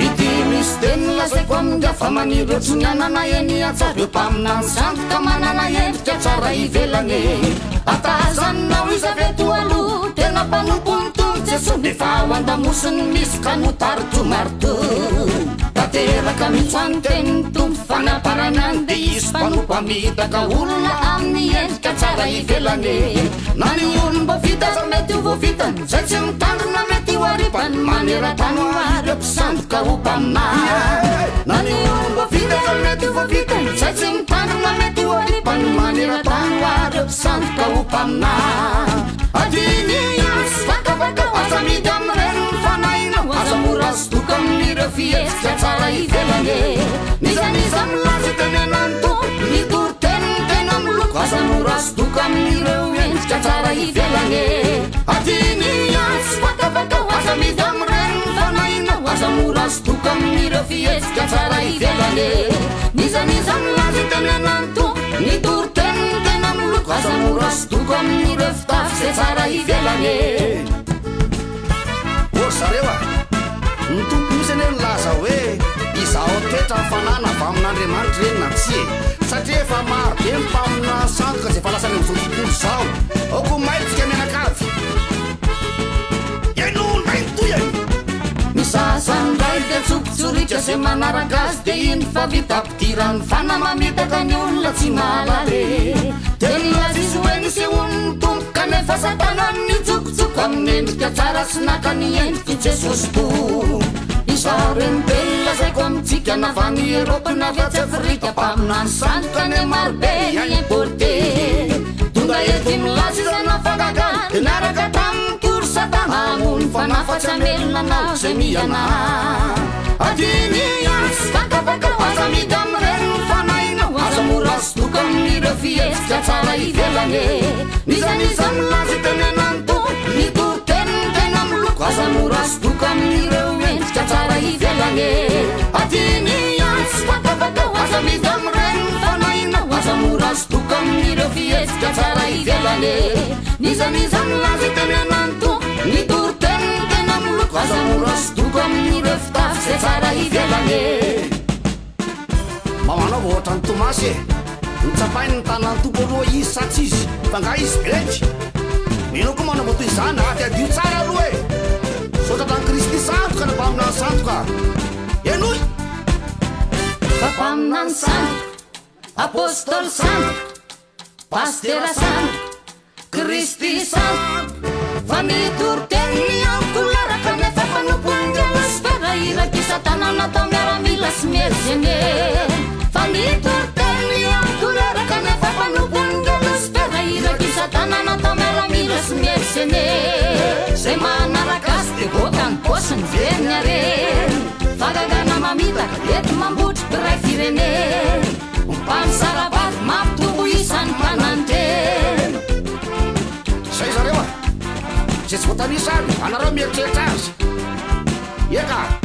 ity misy teny lazaiko aminga fa manirotso ny anana eny atsareo mpaminany sandoka manana endrika tsara ivelany atazanynao izaveto aloha tena mpanompo mitombo jeso nefa ao andamosiny misy ka notarotro marito tateraka mitsoany teny mitombo fanaparanany de isy mpanompo amitaka olona amin'ny endrika tsara ivelany na ny olomba vita za mety ho voavitany zay tsy mitandrona mety ho aripany maneran-tany hoareo mpisandoka ho mpamina na ny olomba vita za mety ho voavitany zay tsy mitandrona mety ho aripany maneran-tany hoareo mpisandoka ho mpamina adiny ansy vakavaka aza midy amin'ireny mifanaina aza mora sodoka amin'ireo fihetsika tsara ivelany nizaniza milaza tenenany to nitoriteny tena miloko aza mora sodoka amin'ireo endrika tsara ivelany adiny ansy vakavaka aza midy amin'ireny mifanaina aza mora sodoka amin'ireo fihetsika tsara ivelany nizaniza milaza tenenany to nitoriteny tena miloko aza mora sodoka amin'ireo fitafy zay tsara ivelany zareo a ny tompo misy ane nilaza hoe izao toetra fanana avy amin'Andriamanitra reny na tsy satria efa maro be mpamina sandoka zay fa lasany am'izao tontolo zao aoko maitsika mianakavy iainondray toy any ny sasandray de tsokotsorika zay manaraka azy de iny fa vita-pidirany fana mamitaka ny olona tsy malale teny azy izy hoe nisehon'ny tompo kanefa satanany tsokotsoka amin'ny endrika tsara sy naka ny endriky jesosy to isareny teny lazaiko amitsika na va ny Eropa na vetsy Afrika mpaminany sandoka ny marobe importé tonga ety milaza izana fangagana de niaraka tamin'ny tory satana amony fanafatsy amelona nao zay miana adiny ansy vakavaka aza midy amin'ireny mifanaina aza mora sodoka amin'ireo fihetsika tsara ivelany nizaniza milaza tenenany to nitoriteny tena miloko aza mora sodoka amin'ireo endrika tsara ivelany adiny ansy vakavaka aza midy amin'ireny mifanaina aza mora sodoka amin'ireo fihetsika tsara ivelany nizaniza milaza tenenany to nitoriteny tena miloko aza mora sodoka amin'ireo fitafy zay tsara ivelany mamanao ohatra ny Tomasy nitsapainy ny tanany tompo aloha izy satsy izy fa nga izy bety mino koa manao toy izany aty adio tsara aloha e sotratan Kristy sandoka na mpaminany sandoka enoy fa mpaminany sandoka apôstôly sandoka pastera sandoka Kristy sandoka fa mitoriteny amiko laraka nefa mpanompony sfera iraky satana natao miaramila sy mierzene fa mitoriteny amiko laraka nefa mpanompony sfera iraky satana natao miaramila sy mierzene zay manaraka azy de boaka ny posiny veriny areny fagagana mamitaka ety mambotry piray firene mpanisarabady mampitombo isan'ny mpananteny zay zareo a zay tsy voatanisa aby anareo mieritreritra azy eka